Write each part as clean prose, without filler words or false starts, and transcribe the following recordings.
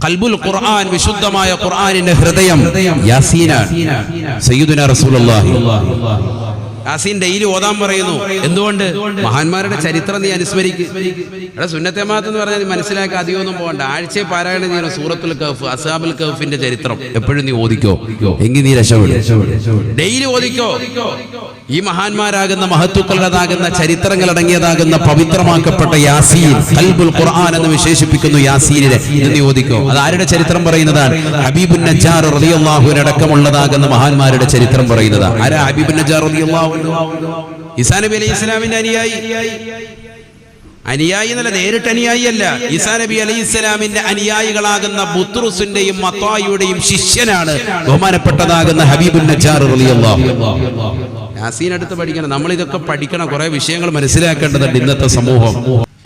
ഖൽബുൽ ഖുർആൻ, വിശുദ്ധമായ ഖുർആനിന്റെ ഹൃദയം യാസീനാണ്. സയ്യിദുനാ റസൂലുള്ളാഹി യാസീൻ ഡെയിലി ഓതാൻ പറയുന്നു. എന്തുകൊണ്ട്? മഹാന്മാരുടെ ചരിത്രം നീ അനുസ്മരിക്കുക. ഇവിടെ സുന്നത്തെ ജമാഅത്ത് എന്ന് പറഞ്ഞാൽ മനസ്സിലാക്കാൻ അധികമൊന്നും പോകണ്ട. ആഴ്ചയെ പാരായണം ചെയ്യണം സൂറത്തുൽ കഹ്ഫ്, അസ്ഹാബുൽ കഹ്ഫിന്റെ ചരിത്രം എപ്പോഴും നീ ഓദിക്കോ, എങ്കിൽ നീ രക്ഷപ്പെടും. ഡെയിലി ഓദിക്കോ. ഈ മഹാന്മാരാകുന്ന മഹത്തുക്കളുടേതാകുന്ന ചരിത്രങ്ങൾ അടങ്ങിയതാകുന്ന പവിത്രമാക്കപ്പെട്ട യാസീൻ, ഖൽബുൽ ഖുർആൻ എന്ന് വിശേഷിപ്പിക്കുന്നു യാസീനിനെ. നീ ഓദിക്കോ. അത് ആരുടെ ചരിത്രം പറയുന്നതാണ്? ഹബീബുൻ നജ്ജാർ റളിയല്ലാഹു അൻഹു അടക്കമുള്ളതാകുന്ന മഹാന്മാരുടെ ചരിത്രം പറയുന്നതാണ്. ആരാ ഹബീബുൻ നജ്ജാർ റളിയല്ലാഹു അൻഹു? ഈസാ നബി അലൈഹി ഇസ്ലാമിന്റെ അനുയായി എന്നല്ല, നേരിട്ട് അനുയായി അല്ല. ഈസാ നബി അലൈഹി ഇസ്ലാമിന്റെ അനുയായികളാകുന്ന ബുത്രുസിന്റെയും മത്തായിയുടെയും ശിഷ്യനാണ് ബഹുമാനപ്പെട്ടതാകുന്ന ഹബീബുൻ നജ്ജാർ റളിയല്ലാഹു അൻഹു. യാസീൻ അടുത്ത് പഠിക്കണം. നമ്മൾ ഇതൊക്കെ പഠിക്കണം. കുറെ വിഷയങ്ങൾ മനസ്സിലാക്കേണ്ടതുണ്ട്. ഇന്നത്തെ സമൂഹം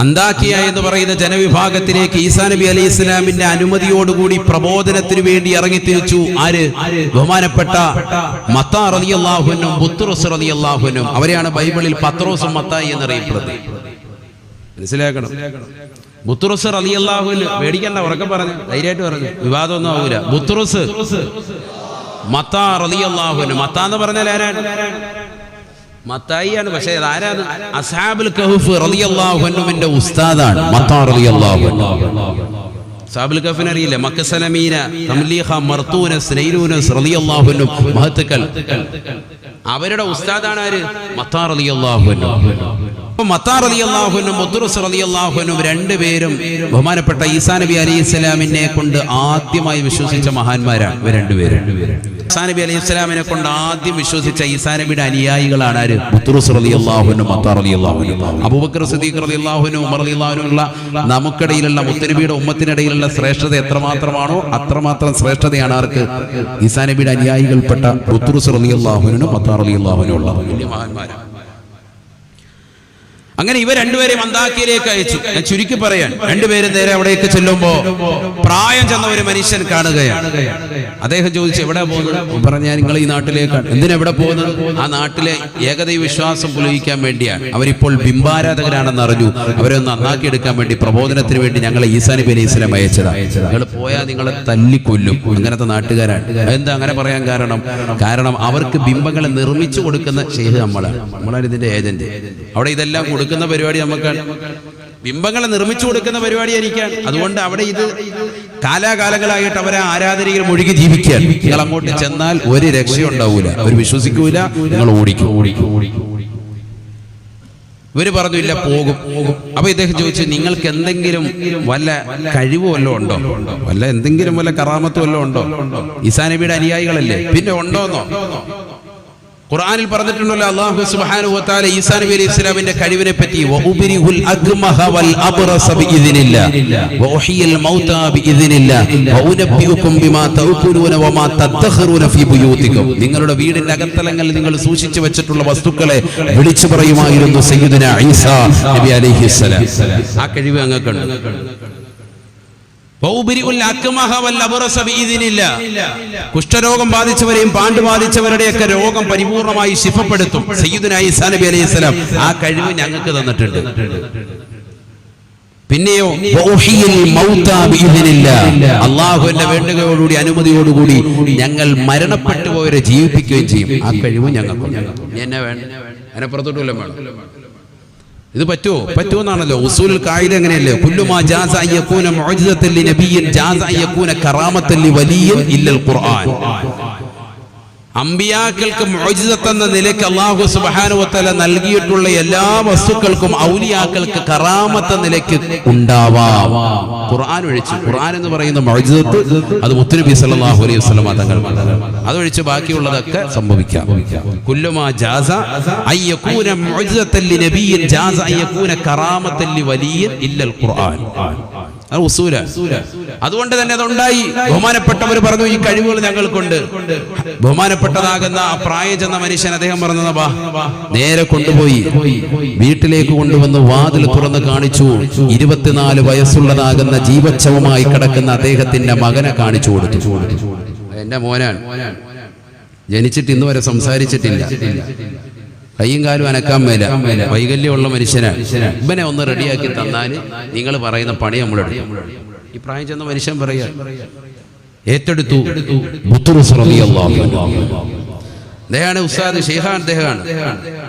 അന്താക്കിയ എന്ന് പറയുന്ന ജനവിഭാഗത്തിലേക്ക് ഈസാ നബി അലൈഹി ഇസ്ലാമിന്റെ അനുമതിയോടുകൂടി പ്രബോധനത്തിന് വേണ്ടി ഇറങ്ങിത്തിരിച്ചു. ആര്? ബഹുമാനപ്പെട്ട മത്താ റളിയല്ലാഹു അൻഹു, ബുത്രുസ് റളിയല്ലാഹു അൻഹു. അവരെയാണ് ബൈബിളിൽ പത്രോസും മത്തായി എന്നറിയപ്പെടുന്നത്. മനസ്സിലാക്കണം. ബുത്രുസ് റളിയല്ലാഹു അൻഹു, പേടിക്കണ്ട, ഉറക്കെ പറഞ്ഞു, ധൈര്യമായിട്ട് പറഞ്ഞു, വിവാദമൊന്നും ആവൂല. ബുത്രുസ്, മത്താ റളിയല്ലാഹു അൻഹു. മത്താ എന്ന് പറഞ്ഞാൽ ആരാണ്? മത്തായിയാണ്. പക്ഷേ ആരാണ്? അസ്ഹാബുൽ കഹ്ഫ് റളിയല്ലാഹു അൻഹുവിന്റെ ഉസ്താദാണ് മത്താ റളിയല്ലാഹു അൻഹു. അസ്ഹാബുൽ കഹ്ഫിനെ അറിയില്ല? മക്കസലമീന, തംലീഖ, മർത്തൂനസ്, നൈലൂനസ് റളിയല്ലാഹു അൻഹു മഹത്തുക്കൾ. അവരുടെ ഉസ്താദാണ് ആര്? മത്താ റളിയല്ലാഹു അൻഹു. മത്താ റളിയല്ലാഹു അൻഹു, ബുത്രുസ് റളിയല്ലാഹു അൻഹു രണ്ടുപേരും ബഹുമാനപ്പെട്ട ഈസാ നബി അലൈഹി ഇസ്ലാമിനെ കൊണ്ട് ആദ്യമായി വിശ്വസിച്ച മഹാന്മാരാണ് ഇവർ രണ്ടുപേരും. ഈസാ നബി അലൈഹി ഇസ്ലാമിനെ കൊണ്ട് ആദ്യം വിശ്വസിച്ച ഈസാ നബിയുടെ അനുയായികളാണ് ആര്? ബുത്രുസ് റളിയല്ലാഹു അൻഹു, മത്താ റളിയല്ലാഹു അൻഹു. അബൂബക്കർ സിദ്ദീഖ് റളിയല്ലാഹു അൻഹു, ഉമർ റളിയല്ലാഹു അൻഹു ഉള്ള നമുക്കിടയിലുള്ള മുത്തനബിയുടെ ഉമ്മത്തിനിടയിലുള്ള ശ്രേഷ്ഠത എത്രമാത്രമാണോ അത്രമാത്രം ശ്രേഷ്ഠതയാണ് ആർക്ക്? ഈസാ നബിയുടെ അനുയായികൾപ്പെട്ട ബുത്രുസ് റളിയല്ലാഹു അൻഹു, മത്താ റളിയല്ലാഹു അൻഹു ഉള്ള വലിയ മഹാന്മാരാണ്. അങ്ങനെ ഇവർ രണ്ടുപേരെയും അന്താക്കിയയിലേക്ക് അയച്ചു. ഞാൻ ചുരുക്കി പറയാൻ, രണ്ടുപേരും നേരെ അവിടേക്ക് ചെല്ലുമ്പോ പ്രായം ചെന്ന ഒരു മനുഷ്യൻ കാണുകയാണ്. അദ്ദേഹം ചോദിച്ചു, എവിടെ പോകുന്നത്? പറഞ്ഞാൽ നിങ്ങൾ ഈ നാട്ടിലേക്കാണ്. എന്തിനെവിടെ പോകുന്നത്? ആ നാട്ടിലെ ഏകദൈവ വിശ്വാസം പുലയിക്കാൻ വേണ്ടിയാണ്. അവരിപ്പോൾ ബിംബാരാധകരാണെന്ന് അറിഞ്ഞു. അവരെ ഒന്ന് നന്നാക്കിയെടുക്കാൻ വേണ്ടി പ്രബോധനത്തിന് വേണ്ടി ഞങ്ങളെ ഈസാ നബി അലൈഹി ഇസ്ലാം അയച്ചതാണ്. നിങ്ങൾ പോയാൽ നിങ്ങളെ തല്ലിക്കൊല്ലും. അങ്ങനത്തെ നാട്ടുകാരാണ്. എന്താ അങ്ങനെ പറയാൻ കാരണം അവർക്ക് ബിംബങ്ങളെ നിർമ്മിച്ചു കൊടുക്കുന്ന ഷെയ്ഖ് നമ്മളാണ് ഇതിന്റെ ഏജന്റ്. അവിടെ ഇതെല്ലാം കൊടുക്കുന്ന പരിപാടി നമുക്കാണ്. ബിംബങ്ങളെ നിർമ്മിച്ചു കൊടുക്കുന്ന പരിപാടി എനിക്കാണ്. അതുകൊണ്ട് അവിടെ ഇത് കാലാകാലങ്ങളായിട്ട് അവരെ ആരാധനയിൽ മുഴുകി ജീവിക്കുകയാണ്. നിങ്ങൾ അങ്ങോട്ട് ചെന്നാൽ ഒരു രക്ഷയുണ്ടാവൂല, അവർ വിശ്വസിക്കൂല, നിങ്ങൾ ഓടിക്കും. ഇവര് പറഞ്ഞു, ഇല്ല, പോകും. അപ്പൊ ഇദ്ദേഹം ചോദിച്ചു, നിങ്ങൾക്ക് എന്തെങ്കിലും വല്ല കഴിവ് വല്ലതും ഉണ്ടോ? വല്ല എന്തെങ്കിലും വല്ല കറാമത്ത് വല്ലതും ഉണ്ടോ? ഈസാ നബിയുടെ അനുയായികളല്ലേ, പിന്നെ ഉണ്ടോന്നോ? ഖുർആനിൽ പറഞ്ഞിട്ടുണ്ടല്ലോ, അല്ലാഹു സുബ്ഹാനഹു വ തആല ഈസാ നബി അലൈഹി ഇസ്ലാമിന്റെ കഴിവിനെ പറ്റി, വഉബരിഹുൽ അഗ്മഹ വൽ അബ്റസ ബിഇദ്നില്ലാഹ് വഉഹിയൽ മൗതാ ബിഇദ്നില്ലാഹ് വഉനബ്ബിഉകും ബിമാ തഅകുലൂന വമാ തദ്ഖറൂന ഫീ ബുയൂതികും. നിങ്ങളുടെ വീടിന്റെ അകത്തളങ്ങളിൽ നിങ്ങൾ സൂക്ഷിച്ചു വെച്ചിട്ടുള്ള വസ്തുക്കളെ വിളിച്ചു പറയുമായിരുന്നു സയ്യിദുനാ ഈസാ നബി അലൈഹി ഇസ്ലാം. ആ കഴിവ് അങ്ങക്കുണ്ട്. കുഷ്ഠരോഗം ബാധിച്ചവരെയും പാണ്ട് ബാധിച്ചവരുടെയൊക്കെ രോഗം പരിപൂർണമായി ശിഫപ്പെടുത്തും സയ്യിദുനാ ഈസാ നബി അലൈഹി സ്വലാം. ആ കഴിവ് ഞങ്ങൾക്ക് തന്നിട്ടുണ്ട്. പിന്നെയോ അല്ലാഹുവിന്റെ വേണ്ടുകയോടുകൂടി അനുമതിയോടുകൂടി ഞങ്ങൾ മരണപ്പെട്ടു പോയവരെ ജീവിപ്പിക്കുകയും ചെയ്യും. ആ കഴിവ് ഞങ്ങൾക്ക്. എന്നെ വേണ്ട, അതിനപ്പുറത്തോട്ടും വേണം. ഇത് പറ്റുമെന്നാണല്ലോ ഉസൂലുൽ ഖായിദ. അങ്ങനെയല്ലേ? കുല്ലു മാ ജാസ അൻ യകൂന മുഅ്ജിസത്തൻ ലിനബിയ്യിൻ ജാസ അൻ യകൂന കറാമത്തൻ ലിവലിയ്യിൻ ഇല്ലൽ ഖുർആൻ. അമ്പിയാക്കൾക്ക് മുഅ്ജിസത്ത് എന്ന നിലയ്ക്ക് അല്ലാഹു സുബ്ഹാനഹു വ തആല നൽകിയിട്ടുള്ള എല്ലാ വസ്തുക്കൾക്കും ഔലിയാക്കൾക്ക് കറാമത്ത് എന്ന നിലയ്ക്ക് ഉണ്ടാവാം, ഖുർആൻ ഒഴിച്ച്. ഖുർആൻ എന്ന് പറയുന്ന മുഅ്ജിസത്ത് അത് മുത്തുനബി സല്ലല്ലാഹു അലൈഹി വസല്ലം തങ്ങൾ, അതൊഴിച്ച് ബാക്കിയുള്ളതൊക്കെ സംഭവിക്കാം. കുല്ലു മാ ജാസ അൻ യകൂന മുഅ്ജിസത്തൻ ലിനബിയ്യിൻ ജാസ അൻ യകൂന കറാമത്തൻ ലിവലിയ്യിൻ ഇല്ലൽ ഖുർആൻ. അത് ഉസൂല. അതുകൊണ്ട് തന്നെ അതുണ്ടായി. ബഹുമാനപ്പെട്ടവർ പറഞ്ഞു, ഈ കഴിവുകൾ ഞങ്ങൾക്കുണ്ട്. ബഹുമാനപ്പെട്ടതാകുന്ന ആ പ്രായം ചെന്ന മനുഷ്യൻ അദ്ദേഹം പറഞ്ഞത്, വാ, നേരെ കൊണ്ടുപോയി വീട്ടിലേക്ക് കൊണ്ടുവന്ന് വാതിൽ തുറന്ന് കാണിച്ചു. 24 വയസ്സുള്ളതാകുന്ന ജീവച്ഛവമായി കിടക്കുന്ന അദ്ദേഹത്തിന്റെ മകനെ കാണിച്ചു കൊടുത്തു. എന്റെ മോനാണ്, ജനിച്ചിട്ട് ഇന്ന് വരെ സംസാരിച്ചിട്ടില്ല, കയ്യും കാലും അനക്കാൻ മേല, വൈകല്യമുള്ള മനുഷ്യനാണ്. ഇവനെ ഒന്ന് റെഡിയാക്കി തന്നാൽ നിങ്ങൾ പറയുന്ന പണി നമ്മളെടുക്കും. ഈ പ്രായം ചെന്ന മനുഷ്യൻ പറയാ ഏറ്റെടുത്തു. ബുത്റുസ് റളിയല്ലാഹു അൻഹു അദ്ദേഹമാണ് ഉസ്താദ് ഷെയ്ഖാൻ.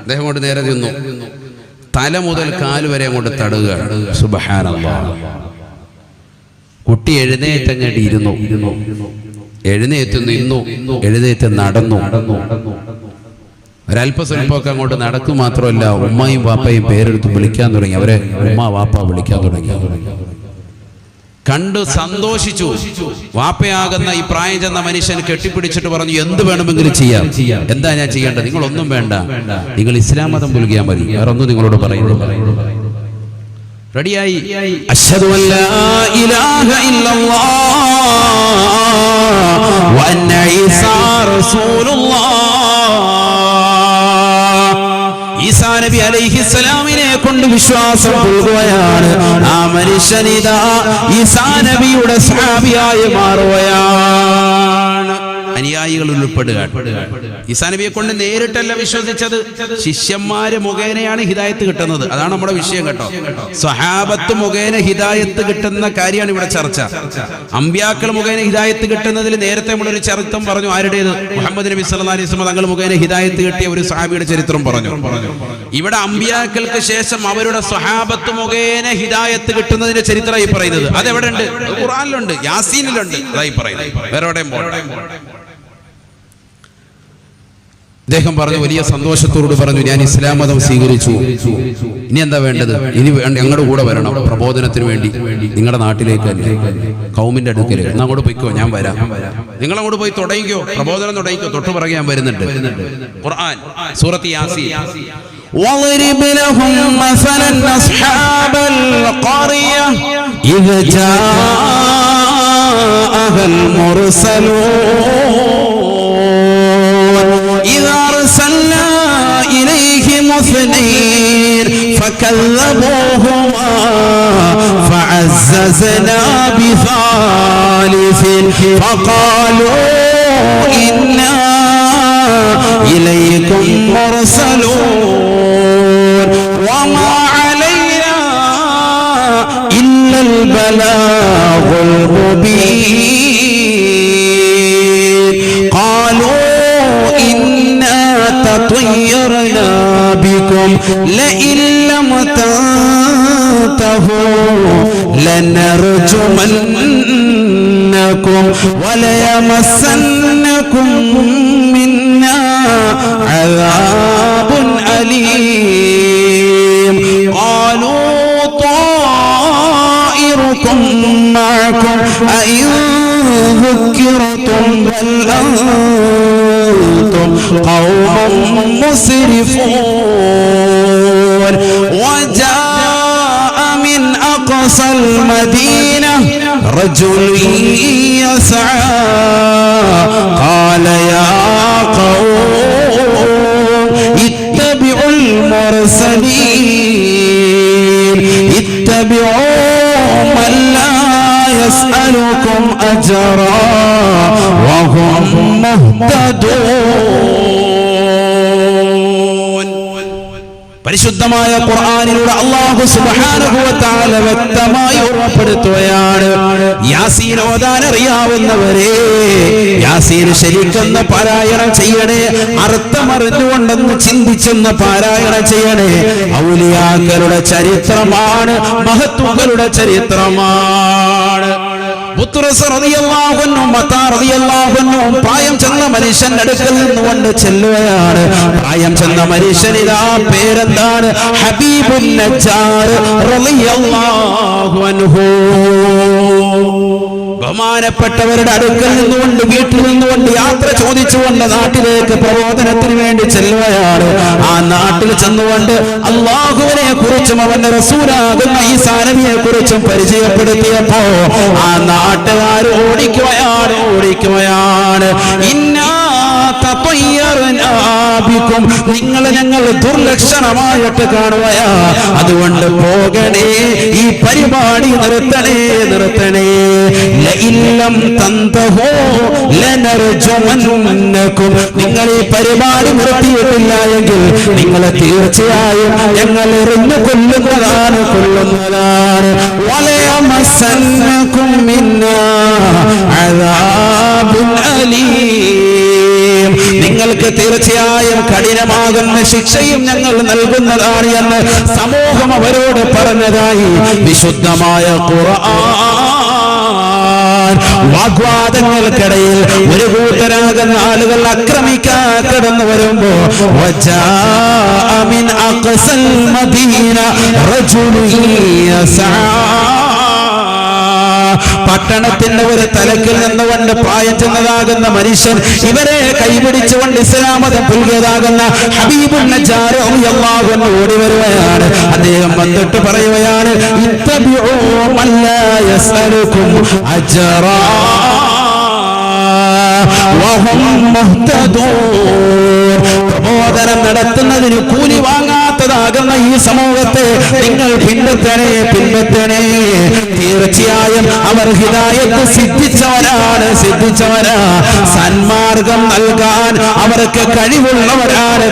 അദ്ദേഹം കൊണ്ട് നേരെ നിന്നു, തല മുതൽ കാല് വരെ അങ്ങോട്ട് തടുകയാണ്. സുബ്ഹാനല്ലാഹ്. കുട്ടി എഴുന്നേറ്റങ്ങോട്ട് ഇരുന്നു, എഴുന്നേറ്റ് നിന്നു, എഴുന്നേറ്റ് നടന്നു. ഒരല്പസ്വല്പമൊക്കെ അങ്ങോട്ട് നടക്കും. മാത്രമല്ല ഉമ്മയും വാപ്പയും പേരെടുത്ത് വിളിക്കാൻ തുടങ്ങി. അവരെ ഉമ്മ വാപ്പ വിളിക്കാൻ തുടങ്ങി. കണ്ട് സന്തോഷിച്ചു. വാപ്പയാകുന്ന ഈ പ്രായം ചെന്ന മനുഷ്യൻ കെട്ടിപ്പിടിച്ചിട്ട് പറഞ്ഞു, എന്ത് വേണമെങ്കിലും ചെയ്യാം. എന്താ ഞാൻ ചെയ്യേണ്ടത്? നിങ്ങളൊന്നും വേണ്ട, നിങ്ങൾ ഇസ്ലാം മതം പുൽകിയാൽ മതി, വേറെ ഒന്നും നിങ്ങളോട് പറയുന്നു. റെഡിയായി. അശ്ഹദു അല്ലാ ഇലാഹ ഇല്ലല്ലാഹ് വ അന്ന ഈസാ റസൂലുള്ളാഹ്. ഈസാ നബി അലൈഹിസ്സലാമിനെ കൊണ്ട് വിശ്വാസം പുൽകുകയാണ്. ആ മനുഷ്യനിതാ ഈസാ നബിയുടെ സ്വഹാബിയായി മാറുകയാണ്. അനുയായികളിൽ ഉൾപ്പെടുകയാണ്. ഈസാ നബിയെ കൊണ്ട് നേരിട്ടല്ല വിശ്വസിച്ചത്, ശിഷ്യന്മാര് മുഖേനയാണ് ഹിദായത്ത് കിട്ടുന്നത്. അതാണ് നമ്മുടെ വിഷയം കേട്ടോ. സ്വഹാബത്ത് മുഖേന ഹിദായത്ത് കിട്ടുന്ന കാര്യമാണ് ഇവിടെ ചർച്ച. അമ്പ്യാക്കൾ മുഖേന ഹിദായത്ത് കിട്ടുന്നതിൽ നേരത്തെ നമ്മളൊരു ചരിത്രം പറഞ്ഞു. ആരുടേത്? മുഹമ്മദ് നബി സല്ലല്ലാഹു അലൈഹി വസല്ലം തങ്ങൾ മുഖേന ഹിദായത്ത് കിട്ടിയ ഒരു സ്വഹാബിയുടെ ചരിത്രം പറഞ്ഞു. ഇവിടെ അമ്പ്യാക്കൾക്ക് ശേഷം അവരുടെ സ്വഹാബത്ത് മുഖേന ഹിദായത്ത് കിട്ടുന്നതിന്റെ ചരിത്രമായി പറയുന്നത്. അതെവിടെ ഉണ്ട്? ഖുർആനിലുണ്ട്, യാസീനിലുണ്ട്. അതായി പറയുന്നത്. വേറെ എവിടെയും പോകണം. അദ്ദേഹം പറഞ്ഞു, വലിയ സന്തോഷത്തോട് പറഞ്ഞു, ഞാൻ ഇസ്ലാം മതം സ്വീകരിച്ചു. ഇനി എന്താ വേണ്ടത്? ഇനി ഞങ്ങളുടെ കൂടെ വരണം പ്രബോധനത്തിന് വേണ്ടി. നിങ്ങളുടെ നാട്ടിലേക്ക്, കൗമിന്റെ അടുക്കലേക്ക്. എന്നാ അങ്ങോട്ട് പോയിക്കോ, ഞാൻ വരാം. നിങ്ങൾ അങ്ങോട്ട് പോയി തുടങ്ങിക്കോ, പ്രബോധനം തുടങ്ങിക്കോ. തൊട്ടു പിറകെ ഞാൻ വരുന്നുണ്ട്. ഖുർആൻ സൂറത്ത് യാസീൻ. وَاضْرِبْ لَهُمْ مَثَلًا أَصْحَابَ الْقَرْيَةِ إِذْ جَاءَهَا الْمُرْسَلُونَ إِذْ أَرْسَلْنَا إِلَيْهِمُ اثْنَيْنِ فَكَذَّبُوهُمَا فَعَزَّزْنَا بِثَالِثٍ فَقَالُوا إِنَّا إِلَيْكُمْ مُرْسَلُونَ وَمَا عَلَيْنَا إِلَّا الْبَلَاغُ الْمُبِينُ قَالُوا إِنَّا تَطَيَّرْنَا بِكُمْ لَئِن لَّمْ تَنْتَهُوا لَنَرْجُمَنَّكُمْ وَلَيَمَسَّنَّكُمْ مِنَّا عَذَابٌ أَلِيمٌ قَالُوا طَائِرُكُمْ مَعَكُمْ أَإِن ذُكِّرْتُمْ بَلْ أَنْتُمْ قَوْمٌ مُسْرِفُونَ وَجَاءَ مِنْ أَقْصَى الْمَدِينَةِ رَجُلٌ يَسْعَى قَالَ يَا قَوْمِ اتَّبِعُوا الْمُرْسَلِينَ اتَّبِعُوا مَنْ لَا يَسْأَلُكُمْ أَجْرًا وَهُمْ مُهْتَدُونَ. പരിശുദ്ധമായ ഖുർആനിലൂടെ അല്ലാഹു സുബ്ഹാനഹു വ തആല വ്യക്തമായി ഓർമ്മപ്പെടുത്തുകയാണ്, യാസീൻ ഓതാൻ അറിയാവുന്നവരെ യാസീൻ ശരിക്കെന്ന് പാരായണം ചെയ്യണേ, അർത്ഥമറിഞ്ഞുകൊണ്ടെന്ന് ചിന്തിച്ചെന്ന് പാരായണം ചെയ്യണേ. ഔലിയാക്കളുടെ ചരിത്രമാണ്, മഹത്തുക്കളുടെ ചരിത്രമാണ്. പ്രായം ചെന്ന മനുഷ്യന്റെ അടുക്കൽ നിന്നുകൊണ്ട് ചെല്ലുകയാണ്. പ്രായം ചെന്ന മനുഷ്യനിതാ പേരെന്താണ്? ഹബീബുൻ നജ്ജാർ റളിയല്ലാഹു അൻഹു. ബഹുമാനപ്പെട്ടവരുടെ അടുക്കൽ നിന്നുകൊണ്ട്, വീട്ടിൽ നിന്നുകൊണ്ട് യാത്ര ചോദിച്ചുകൊണ്ട് നാട്ടിലേക്ക് പ്രബോധനത്തിന് വേണ്ടി ചെല്ലുകയാണ്. ആ നാട്ടിൽ ചെന്നുകൊണ്ട് അല്ലാഹുവിനെ കുറിച്ചും അവന്റെ റസൂലാകുന്ന ഈസാ നബിയെ കുറിച്ചും പരിചയപ്പെടുത്തിയപ്പോ ആ നാട്ടുകാർ ഓടിക്കുകയാണ്. ഇന്നാ തതയ്യർനാ ബികും, നിങ്ങളെ ഞങ്ങൾ ദുർലക്ഷണമായിട്ട് കാണുകയാ. അതുകൊണ്ട് പോകണേ, ഈ പരിപാടി നിർത്തണേ. ലഇല്ലം തന്തഹു ലനർജുമന്നകും, നിങ്ങൾ ഈ പരിപാടി നിർത്തിയിട്ടില്ല എങ്കിൽ നിങ്ങളെ തീർച്ചയായും ഞങ്ങൾ എറിഞ്ഞു കൊല്ലുന്നതാണ്. വലയമസന്നകും മിന്നാ അദാബുൻ അലീം, നിങ്ങൾക്ക് തീർച്ചയായും കഠിനമാകുന്ന ശിക്ഷയും ഞങ്ങൾ നൽകുന്നതാണ് എന്ന് സമൂഹം അവരോട് പറഞ്ഞതായി വിശുദ്ധമായ ഖുർആൻ. വാഗ്വാദങ്ങൾക്കിടയിൽ ഒരു കൂട്ടരാകുന്ന ആളുകൾ ആക്രമിക്കാൻ കടന്നു വരുമ്പോ വജാഅ മിൻ അഖ്സൽ മദീന റജുലുൻ യസ്ആ, പട്ടണത്തിന്റെ ഒരു തലക്കിൽ നിന്നുകൊണ്ട് പ്രായം ചെന്നതാകുന്ന മനുഷ്യൻ ഇവരെ കൈപിടിച്ചുകൊണ്ട് ഇസ്ലാം മതം പുൽകിയതാകുന്ന ഹബീബുൻ നജ്ജാർ റളിയല്ലാഹു അൻഹു ഓടി വരുകയാണ്. അദ്ദേഹം വന്നിട്ട് പറയുകയാണ്, ഇത്തബിഉ മൻ ലാ യസ്അലുകും അജ്റാ വഹും മുഹ്തദൂൻ, പ്രബോധനം നടത്തുന്നതിന് കൂലി വാങ്ങാത്തതാകുന്ന ഈ സമൂഹത്തെ നിങ്ങൾ പിൻപറ്റണേ. തീർച്ചയായും അവർ ഹിദായത്ത് സിദ്ധിച്ചവരാണ്. സന്മാർഗം നൽകാൻ അവർക്ക് കഴിവുള്ളവരാണ്.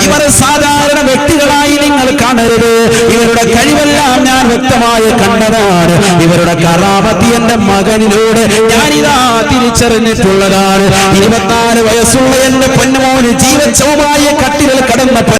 ഇവർ സാധാരണ വ്യക്തികളായി നിങ്ങൾ കാണരുത്. ഇവരുടെ കഴിവെല്ലാം ഞാൻ വ്യക്തമായി കണ്ടതാണ്. ഇവരുടെ കറാമത്ത് എന്റെ മകനിലൂടെ ഞാനിതാ തിരിച്ചറിഞ്ഞിട്ടുള്ളതാണ്. 24 വയസ്സുള്ള എന്റെ പൊന്നുമോന് ജീവച്ഛവമായ കട്ടിലിൽ കടന്ന